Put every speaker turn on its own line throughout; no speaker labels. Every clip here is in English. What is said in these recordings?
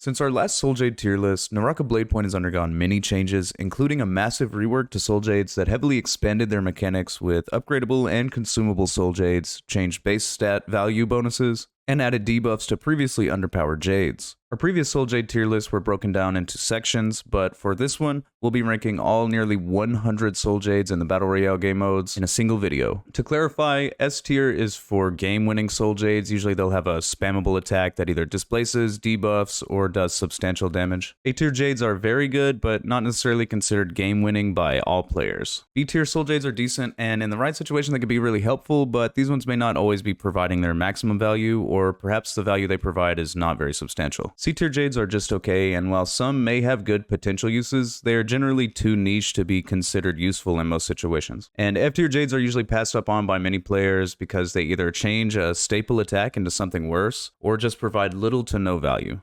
Since our last Souljade tier list, Naraka Bladepoint has undergone many changes, including a massive rework to Souljades that heavily expanded their mechanics with upgradable and consumable Souljades, changed base stat value bonuses, and added debuffs to previously underpowered Jades. Our previous Souljade tier lists were broken down into sections, but for this one, we'll be ranking all nearly 100 Souljades in the Battle Royale game modes in a single video. To clarify, S tier is for game-winning Souljades. Usually they'll have a spammable attack that either displaces, debuffs, or does substantial damage. A tier Jades are very good, but not necessarily considered game-winning by all players. B tier Souljades are decent, and in the right situation they could be really helpful, but these ones may not always be providing their maximum value, or perhaps the value they provide is not very substantial. C-tier Jades are just okay, and while some may have good potential uses, they are generally too niche to be considered useful in most situations. And F-tier Jades are usually passed up on by many players because they either change a staple attack into something worse, or just provide little to no value.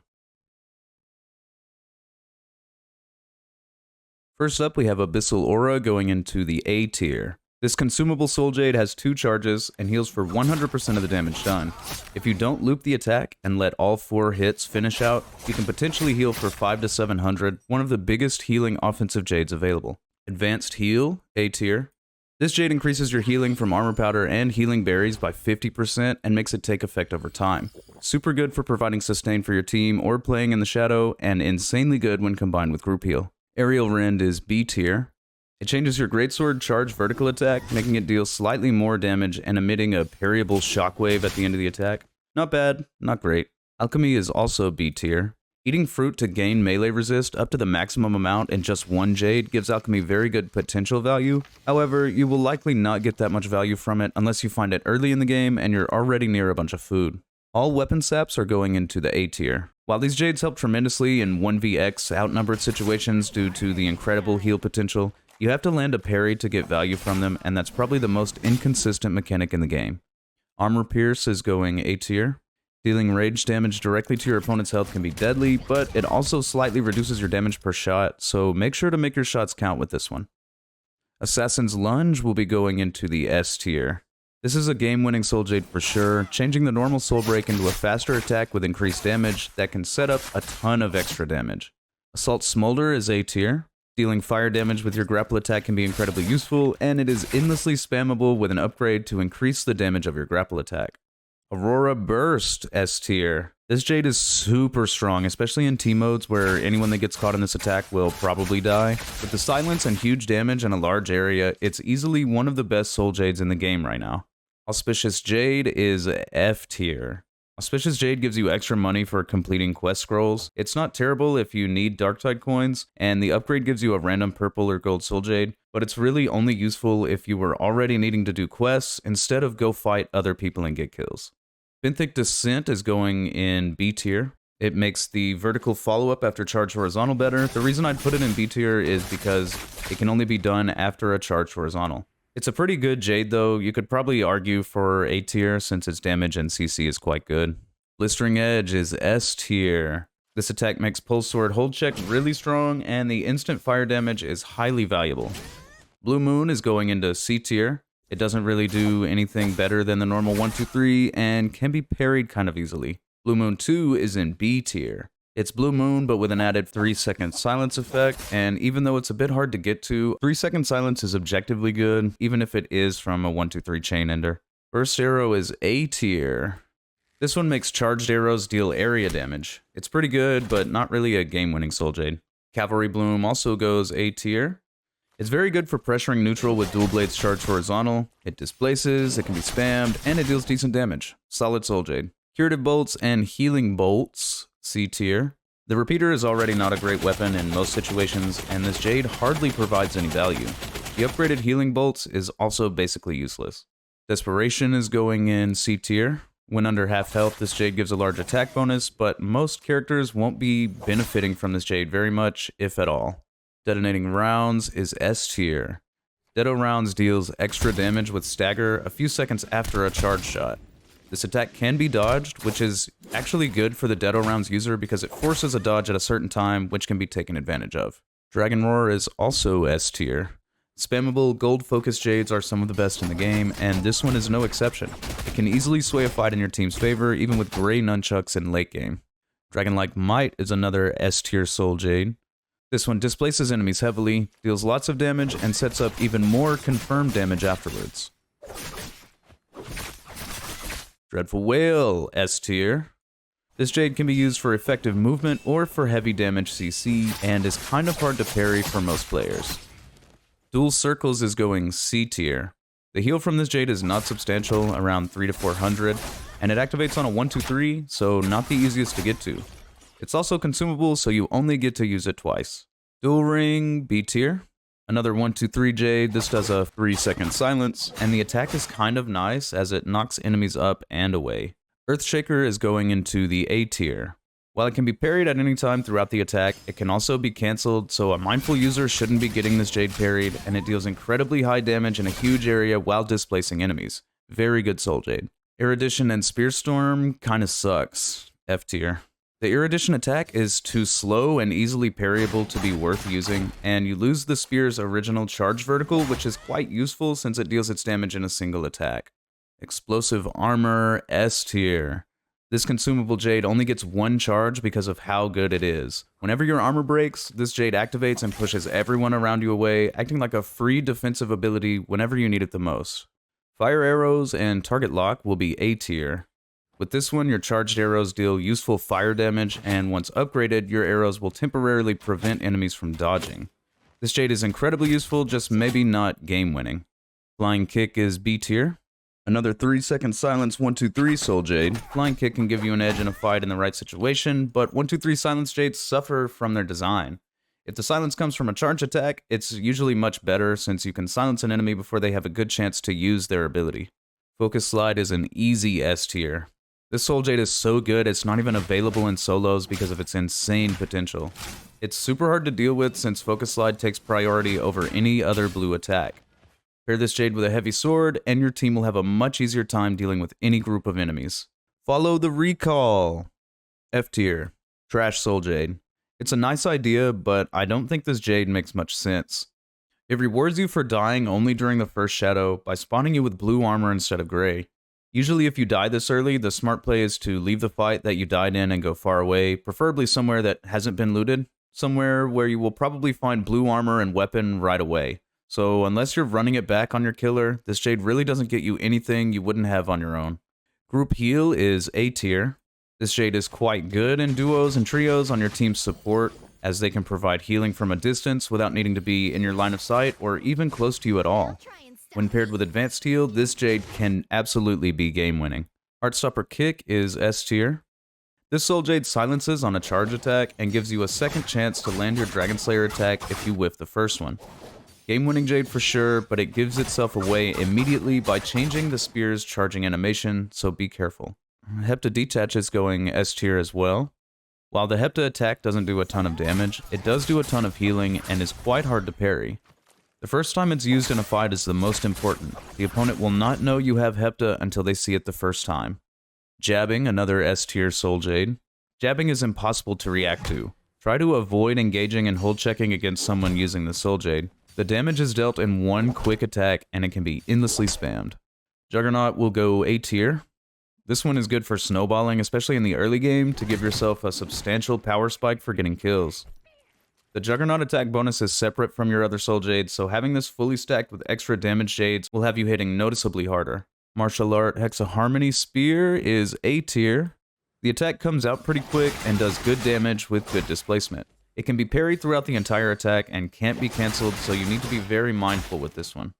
First up, we have Abyssal Aura going into the A tier. This consumable Souljade has 2 charges and heals for 100% of the damage done. If you don't loop the attack and let all 4 hits finish out, you can potentially heal for 500 to 700, one of the biggest healing offensive Jades available. Advanced Heal, A tier. This Jade increases your healing from armor powder and healing berries by 50% and makes it take effect over time. Super good for providing sustain for your team or playing in the shadow, and insanely good when combined with group heal. Aerial Rend is B tier. It changes your greatsword charge vertical attack, making it deal slightly more damage and emitting a parryable shockwave at the end of the attack. Not bad, not great. Alchemy is also B tier. Eating fruit to gain melee resist up to the maximum amount in just 1 Jade gives Alchemy very good potential value. However, you will likely not get that much value from it unless you find it early in the game and you're already near a bunch of food. All Weapon Saps are going into the A tier. While these Jades help tremendously in 1vx outnumbered situations due to the incredible heal potential, you have to land a parry to get value from them, and that's probably the most inconsistent mechanic in the game. Armor Pierce is going A tier. Dealing rage damage directly to your opponent's health can be deadly, but it also slightly reduces your damage per shot, so make sure to make your shots count with this one. Assassin's Lunge will be going into the S tier. This is a game-winning Souljade for sure, changing the normal Soul Break into a faster attack with increased damage that can set up a ton of extra damage. Assault Smolder is A tier. Dealing fire damage with your grapple attack can be incredibly useful, and it is endlessly spammable with an upgrade to increase the damage of your grapple attack. Aurora Burst, S tier. This Jade is super strong, especially in team modes where anyone that gets caught in this attack will probably die. With the silence and huge damage in a large area, it's easily one of the best Soul Jades in the game right now. Auspicious Jade is F tier. Auspicious Jade gives you extra money for completing quest scrolls. It's not terrible if you need Darktide coins, and the upgrade gives you a random purple or gold Soul Jade, but it's really only useful if you were already needing to do quests instead of go fight other people and get kills. Benthic Descent is going in B tier. It makes the vertical follow-up after charge horizontal better. The reason I'd put it in B tier is because it can only be done after a charge horizontal. It's a pretty good Jade though. You could probably argue for A tier since its damage and CC is quite good. Blistering Edge is S tier. This attack makes Pulse Sword hold check really strong, and the instant fire damage is highly valuable. Blue Moon is going into C tier. It doesn't really do anything better than the normal 1-2-3 and can be parried kind of easily. Blue Moon 2 is in B tier. It's Blue Moon, but with an added 3-second silence effect, and even though it's a bit hard to get to, 3-second silence is objectively good, even if it is from a 1-2-3 chain ender. Burst Arrow is A tier. This one makes charged arrows deal area damage. It's pretty good, but not really a game-winning Soul Jade. Cavalry Bloom also goes A tier. It's very good for pressuring neutral with dual blades charged horizontal. It displaces, it can be spammed, and it deals decent damage. Solid Soul Jade. Curative Bolts and Healing Bolts, C tier. The repeater is already not a great weapon in most situations, and this Jade hardly provides any value. The upgraded Healing Bolts is also basically useless. Desperation is going in C tier. When under half health, this Jade gives a large attack bonus, but most characters won't be benefiting from this Jade very much, if at all. Detonating Rounds is S tier. Deto Rounds deals extra damage with stagger a few seconds after a charge shot. This attack can be dodged, which is actually good for the Deto Rounds user because it forces a dodge at a certain time, which can be taken advantage of. Dragon Roar is also S tier. Spammable gold-focused Jades are some of the best in the game, and this one is no exception. It can easily sway a fight in your team's favor, even with gray nunchucks in late game. Dragonlike Might is another S tier Soul Jade. This one displaces enemies heavily, deals lots of damage, and sets up even more confirmed damage afterwards. Dreadful Wail, S tier. This Jade can be used for effective movement or for heavy damage CC, and is kind of hard to parry for most players. Dual Circles is going C tier. The heal from this Jade is not substantial, around 300 to 400, and it activates on a 1-2-3, so not the easiest to get to. It's also consumable, so you only get to use it twice. Dual Ring, B tier. Another 1-2-3 Jade. This does a 3-second silence, and the attack is kind of nice as it knocks enemies up and away. Earthshaker is going into the A tier. While it can be parried at any time throughout the attack, it can also be cancelled, so a mindful user shouldn't be getting this Jade parried, and it deals incredibly high damage in a huge area while displacing enemies. Very good Soul Jade. Erudition and Spearstorm kinda sucks. F tier. The Erudition attack is too slow and easily parryable to be worth using, and you lose the spear's original charge vertical, which is quite useful since it deals its damage in a single attack. Explosive Armor, S tier. This consumable Jade only gets one charge because of how good it is. Whenever your armor breaks, this Jade activates and pushes everyone around you away, acting like a free defensive ability whenever you need it the most. Fire Arrows and Target Lock will be A tier. With this one, your charged arrows deal useful fire damage, and once upgraded, your arrows will temporarily prevent enemies from dodging. This Jade is incredibly useful, just maybe not game-winning. Flying Kick is B tier. Another 3-second silence 1-2-3 Soul Jade. Flying Kick can give you an edge in a fight in the right situation, but 1-2-3 silence Jades suffer from their design. If the silence comes from a charge attack, it's usually much better since you can silence an enemy before they have a good chance to use their ability. Focus Slide is an easy S tier. This Soul Jade is so good it's not even available in solos because of its insane potential. It's super hard to deal with since Focus Slide takes priority over any other blue attack. Pair this Jade with a heavy sword, and your team will have a much easier time dealing with any group of enemies. Follow the Recall. F tier. Trash Soul Jade. It's a nice idea, but I don't think this Jade makes much sense. It rewards you for dying only during the first shadow by spawning you with blue armor instead of gray. Usually if you die this early, the smart play is to leave the fight that you died in and go far away, preferably somewhere that hasn't been looted, somewhere where you will probably find blue armor and weapon right away. So unless you're running it back on your killer, this Jade really doesn't get you anything you wouldn't have on your own. Group Heal is A tier. This Jade is quite good in duos and trios on your team's support, as they can provide healing from a distance without needing to be in your line of sight or even close to you at all. When paired with Advanced Heal, this Jade can absolutely be game-winning. Heartstopper Kick is S tier. This Soul Jade silences on a charge attack and gives you a second chance to land your Dragon Slayer attack if you whiff the first one. Game-winning Jade for sure, but it gives itself away immediately by changing the spear's charging animation, so be careful. Hepta-Detach is going S tier as well. While the Hepta-Attack doesn't do a ton of damage, it does do a ton of healing and is quite hard to parry. The first time it's used in a fight is the most important. The opponent will not know you have Hepta until they see it the first time. Jabbing, another S tier Soul Jade. Jabbing is impossible to react to. Try to avoid engaging and hold checking against someone using the Soul Jade. The damage is dealt in one quick attack and it can be endlessly spammed. Juggernaut will go A tier. This one is good for snowballing, especially in the early game, to give yourself a substantial power spike for getting kills. The Juggernaut attack bonus is separate from your other Soul Jades, so having this fully stacked with extra damage Jades will have you hitting noticeably harder. Martial Art Hexa-Harmony Spear is A tier. The attack comes out pretty quick and does good damage with good displacement. It can be parried throughout the entire attack and can't be cancelled, so you need to be very mindful with this one.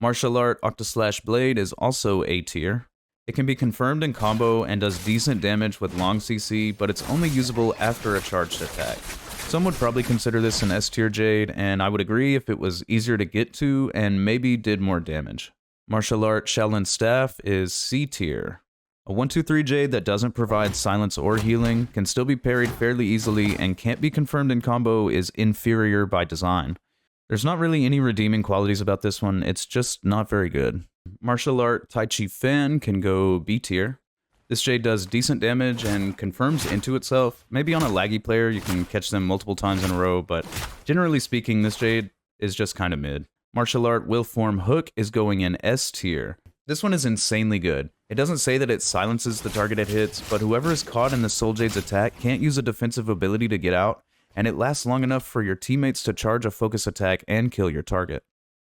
Martial Art Octa-Slash Blade is also A tier. It can be confirmed in combo and does decent damage with long CC, but it's only usable after a charged attack. Some would probably consider this an S tier Jade, and I would agree if it was easier to get to and maybe did more damage. Martial Art Shaolin Staff is C tier. A 1-2-3 Jade that doesn't provide silence or healing, can still be parried fairly easily, and can't be confirmed in combo is inferior by design. There's not really any redeeming qualities about this one, it's just not very good. Martial Art Tai Chi Fan can go B tier. This Jade does decent damage and confirms into itself. Maybe on a laggy player you can catch them multiple times in a row, but generally speaking this Jade is just kinda mid. Martial Art Will Form Hook is going in S tier. This one is insanely good. It doesn't say that it silences the target it hits, but whoever is caught in the Soul Jade's attack can't use a defensive ability to get out, and it lasts long enough for your teammates to charge a focus attack and kill your target.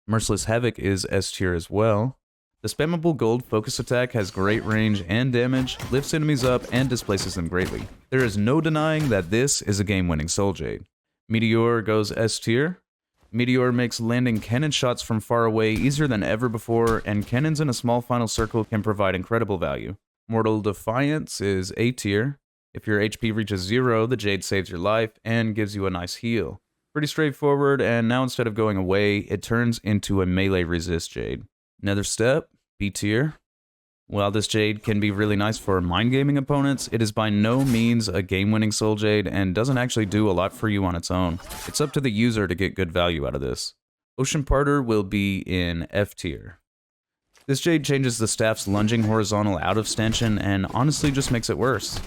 Merciless Havoc is S tier as well. The spammable gold focus attack has great range and damage, lifts enemies up, and displaces them greatly. There is no denying that this is a game-winning Soul Jade. Meteor goes S tier. Meteor makes landing cannon shots from far away easier than ever before, and cannons in a small final circle can provide incredible value. Mortal Defiance is A tier. If your HP reaches 0, the Jade saves your life and gives you a nice heal. Pretty straightforward, and now instead of going away, it turns into a melee resist Jade. Nether Step, B tier. While this Jade can be really nice for mind gaming opponents, it is by no means a game-winning Soul Jade and doesn't actually do a lot for you on its own. It's up to the user to get good value out of this. Ocean Parter will be in F tier. This Jade changes the staff's lunging horizontal out of Stanchion and honestly just makes it worse.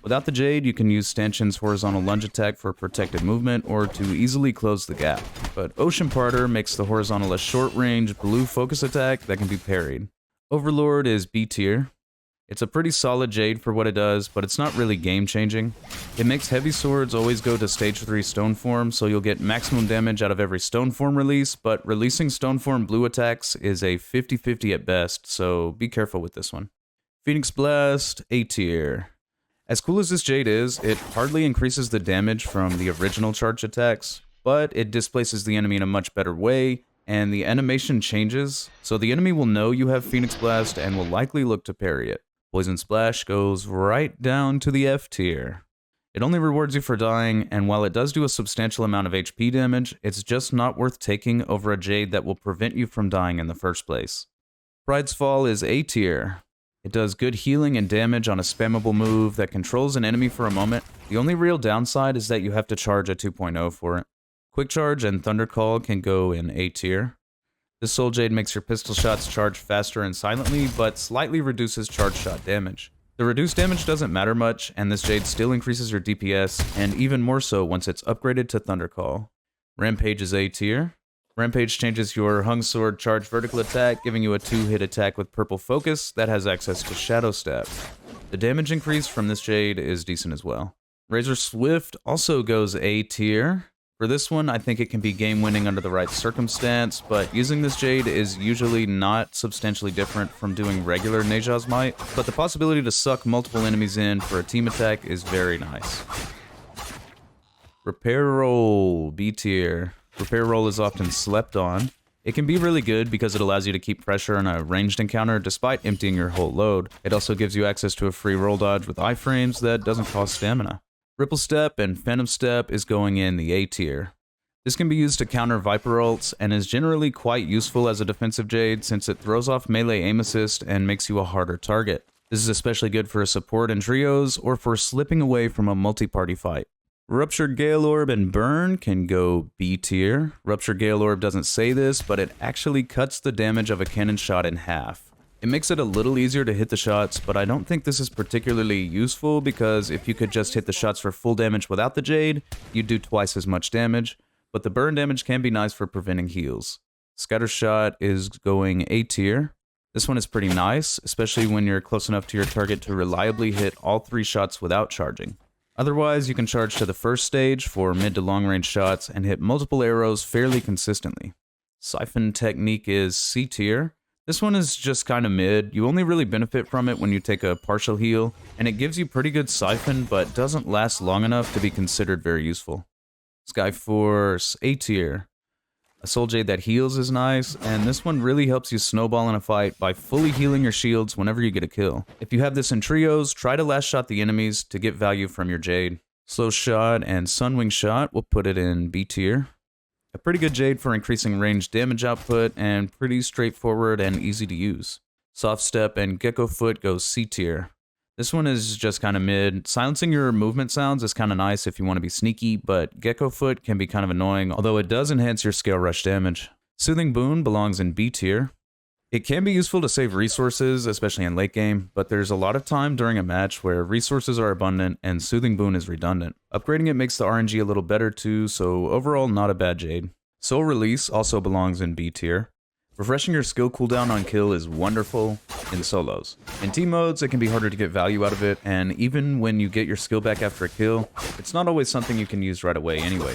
Without the Jade, you can use Stanchion's horizontal lunge attack for protected movement or to easily close the gap. But Ocean Parter makes the horizontal a short-range blue focus attack that can be parried. Overlord is B tier. It's a pretty solid Jade for what it does, but it's not really game-changing. It makes heavy swords always go to stage 3 stone form, so you'll get maximum damage out of every stone form release, but releasing stone form blue attacks is a 50-50 at best, so be careful with this one. Phoenix Blast, A tier. As cool as this Jade is, it hardly increases the damage from the original charge attacks, but it displaces the enemy in a much better way, and the animation changes, so the enemy will know you have Phoenix Blast and will likely look to parry it. Poison Splash goes right down to the F tier. It only rewards you for dying, and while it does do a substantial amount of HP damage, it's just not worth taking over a Jade that will prevent you from dying in the first place. Pride's Fall is A tier. It does good healing and damage on a spammable move that controls an enemy for a moment. The only real downside is that you have to charge a 2.0 for it. Quick Charge and Thunder Call can go in A tier. This Soul Jade makes your pistol shots charge faster and silently, but slightly reduces charge shot damage. The reduced damage doesn't matter much, and this Jade still increases your DPS, and even more so once it's upgraded to Thunder Call. Rampage is A tier. Rampage changes your Hung Sword charge vertical attack, giving you a 2-hit attack with purple focus that has access to Shadow Step. The damage increase from this Jade is decent as well. Razor Swift also goes A tier. For this one, I think it can be game-winning under the right circumstance, but using this Jade is usually not substantially different from doing regular Neja's Might, but the possibility to suck multiple enemies in for a team attack is very nice. Repair Roll, B tier. Repair Roll is often slept on. It can be really good because it allows you to keep pressure on a ranged encounter despite emptying your whole load. It also gives you access to a free roll dodge with iframes that doesn't cost stamina. Ripple Step and Phantom Step is going in the A tier. This can be used to counter Viper ults and is generally quite useful as a defensive Jade since it throws off melee aim assist and makes you a harder target. This is especially good for a support in trios or for slipping away from a multi-party fight. Ruptured Gale Orb and Burn can go B tier. Ruptured Gale Orb doesn't say this, but it actually cuts the damage of a cannon shot in half. It makes it a little easier to hit the shots, but I don't think this is particularly useful because if you could just hit the shots for full damage without the Jade, you'd do twice as much damage, but the burn damage can be nice for preventing heals. Scatter Shot is going A tier. This one is pretty nice, especially when you're close enough to your target to reliably hit all 3 shots without charging. Otherwise, you can charge to the first stage for mid to long range shots and hit multiple arrows fairly consistently. Siphon Technique is C tier. This one is just kind of mid. You only really benefit from it when you take a partial heal, and it gives you pretty good Siphon, but doesn't last long enough to be considered very useful. Skyforce, A tier. A Soul Jade that heals is nice, and this one really helps you snowball in a fight by fully healing your shields whenever you get a kill. If you have this in trios, try to last shot the enemies to get value from your Jade. Slow Shot and Sunwing Shot will put it in B tier. A pretty good Jade for increasing range damage output, and pretty straightforward and easy to use. Soft Step and Gecko Foot goes C tier. This one is just kind of mid. Silencing your movement sounds is kind of nice if you want to be sneaky, but Gecko Foot can be kind of annoying, although it does enhance your scale rush damage. Soothing Boon belongs in B tier. It can be useful to save resources, especially in late game, but there's a lot of time during a match where resources are abundant and Soothing Boon is redundant. Upgrading it makes the RNG a little better too, so overall not a bad Jade. Soul Release also belongs in B tier. Refreshing your skill cooldown on kill is wonderful in solos. In team modes, it can be harder to get value out of it, and even when you get your skill back after a kill, it's not always something you can use right away anyway.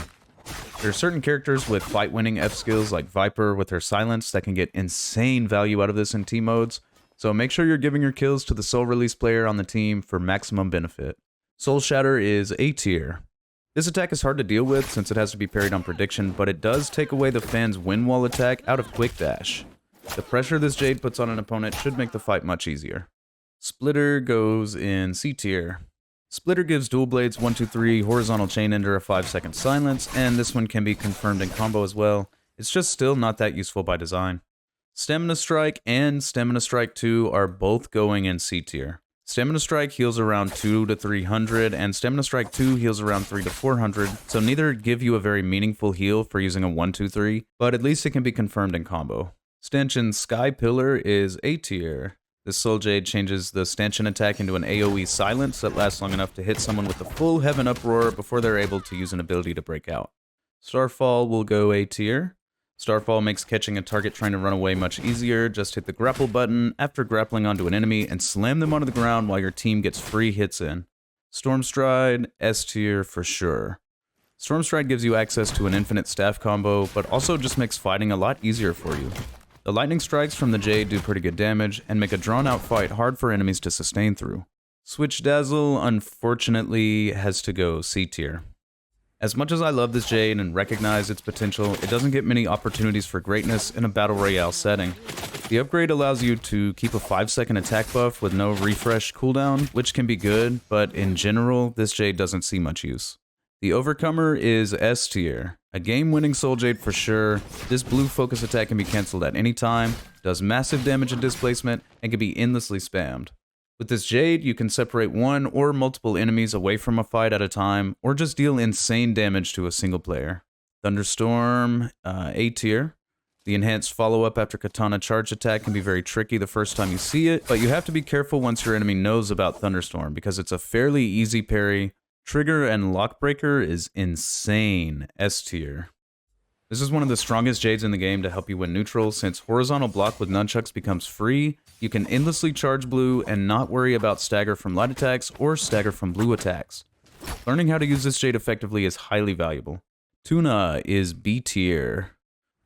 There are certain characters with fight-winning F skills like Viper with her silence that can get insane value out of this in team modes, so make sure you're giving your kills to the soul release player on the team for maximum benefit. Soul Shatter is A tier. This attack is hard to deal with since it has to be parried on prediction, but it does take away the fan's wind wall attack out of quick dash. The pressure this Jade puts on an opponent should make the fight much easier. Splitter goes in C tier. Splitter gives dual blades 1-2-3 horizontal chain ender a 5-second silence, and this one can be confirmed in combo as well. It's just still not that useful by design. Stamina Strike and Stamina Strike 2 are both going in C tier. Stamina Strike heals around 200 to 300, and Stamina Strike 2 heals around 300 to 400, so neither give you a very meaningful heal for using a 1-2-3, but at least it can be confirmed in combo. Stanchion Sky Pillar is A tier. This Soul Jade changes the Stanchion attack into an AoE silence that lasts long enough to hit someone with the full Heaven Uproar before they're able to use an ability to break out. Starfall will go A tier. Starfall makes catching a target trying to run away much easier. Just hit the grapple button after grappling onto an enemy and slam them onto the ground while your team gets free hits in. Stormstride, S tier for sure. Stormstride gives you access to an infinite staff combo, but also just makes fighting a lot easier for you. The lightning strikes from the Jade do pretty good damage and make a drawn-out fight hard for enemies to sustain through. Switch Dazzle, unfortunately, has to go C tier. As much as I love this Jade and recognize its potential, it doesn't get many opportunities for greatness in a battle royale setting. The upgrade allows you to keep a 5-second attack buff with no refresh cooldown, which can be good, but in general, this Jade doesn't see much use. The Overcomer is S tier. A game-winning Soul Jade for sure. This blue focus attack can be cancelled at any time, does massive damage and displacement, and can be endlessly spammed. With this Jade, you can separate one or multiple enemies away from a fight at a time, or just deal insane damage to a single player. Thunderstorm, A tier. The enhanced follow-up after Katana charge attack can be very tricky the first time you see it, but you have to be careful once your enemy knows about Thunderstorm, because it's a fairly easy parry. Trigger and Lockbreaker is insane, S tier. This is one of the strongest Jades in the game to help you win neutral, since horizontal block with nunchucks becomes free, you can endlessly charge blue and not worry about stagger from light attacks or stagger from blue attacks. Learning how to use this Jade effectively is highly valuable. Tuna is B tier.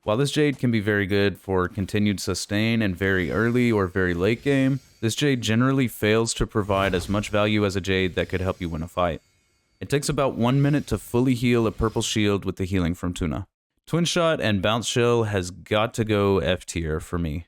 While this Jade can be very good for continued sustain in very early or very late game, this Jade generally fails to provide as much value as a Jade that could help you win a fight. It takes about 1 minute to fully heal a purple shield with the healing from Tuna. Twin Shot and Bounce Shell has got to go F tier for me.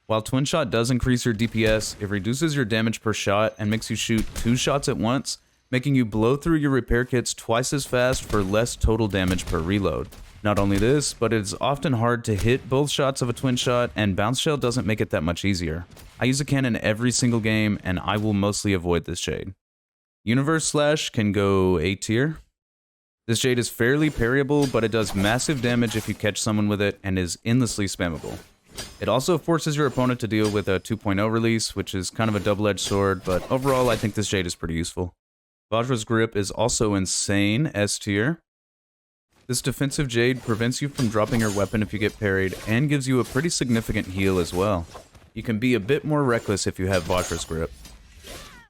While Twin Shot does increase your DPS, it reduces your damage per shot and makes you shoot 2 shots at once, making you blow through your repair kits twice as fast for less total damage per reload. Not only this, but it is often hard to hit both shots of a Twin Shot, and Bounce Shell doesn't make it that much easier. I use a cannon every single game, and I will mostly avoid this Jade. Universe Slash can go A tier. This Jade is fairly parryable, but it does massive damage if you catch someone with it and is endlessly spammable. It also forces your opponent to deal with a 2.0 release, which is kind of a double-edged sword, but overall I think this Jade is pretty useful. Vajra's Grip is also insane, S tier. This defensive Jade prevents you from dropping your weapon if you get parried, and gives you a pretty significant heal as well. You can be a bit more reckless if you have Vajra's Grip.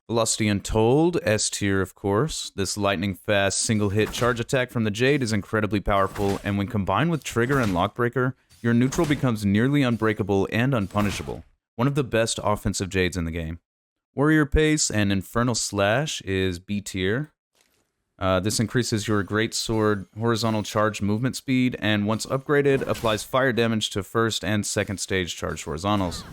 Velocity Untold, S tier of course. This lightning-fast single-hit charge attack from the Jade is incredibly powerful, and when combined with Trigger and Lockbreaker, your neutral becomes nearly unbreakable and unpunishable. One of the best offensive Jades in the game. Warrior Pace and Infernal Slash is B tier. This increases your Great Sword horizontal charge movement speed, and once upgraded, applies fire damage to first and second stage charged horizontals.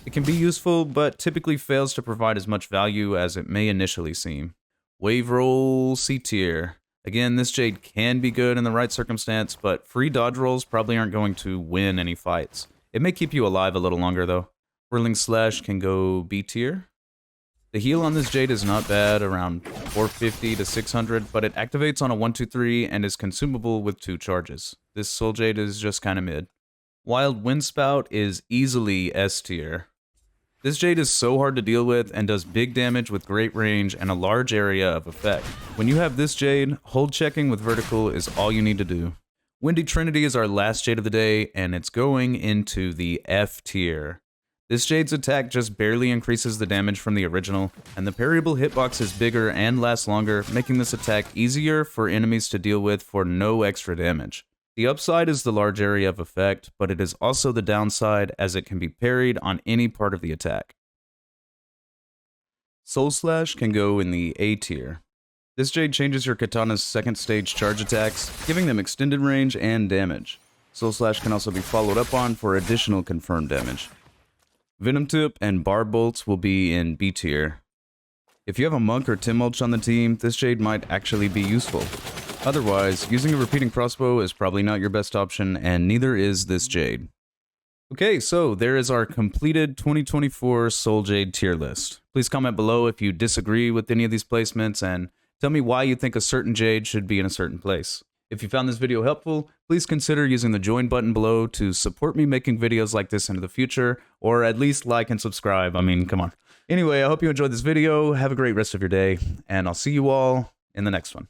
It can be useful, but typically fails to provide as much value as it may initially seem. Wave Roll, C tier. Again, this Jade can be good in the right circumstance, but free dodge rolls probably aren't going to win any fights. It may keep you alive a little longer though. Whirling Slash can go B tier. The heal on this Jade is not bad, around 450 to 600, but it activates on a 1-2-3 and is consumable with 2 charges. This Soul Jade is just kinda mid. Wild Windspout is easily S tier. This Jade is so hard to deal with and does big damage with great range and a large area of effect. When you have this Jade, hold checking with vertical is all you need to do. Windy Trinity is our last Jade of the day, and it's going into the F tier. This Jade's attack just barely increases the damage from the original, and the parryable hitbox is bigger and lasts longer, making this attack easier for enemies to deal with for no extra damage. The upside is the large area of effect, but it is also the downside as it can be parried on any part of the attack. Soul Slash can go in the A tier. This Jade changes your katana's second stage charge attacks, giving them extended range and damage. Soul Slash can also be followed up on for additional confirmed damage. Venom Tip and Barb Bolts will be in B tier. If you have a Monk or Timulch on the team, this Jade might actually be useful. Otherwise, using a repeating crossbow is probably not your best option, and neither is this Jade. Okay, so there is our completed 2024 Souljade tier list. Please comment below if you disagree with any of these placements, and tell me why you think a certain Jade should be in a certain place. If you found this video helpful, please consider using the join button below to support me making videos like this into the future, or at least like and subscribe. I mean, come on. Anyway, I hope you enjoyed this video. Have a great rest of your day, and I'll see you all in the next one.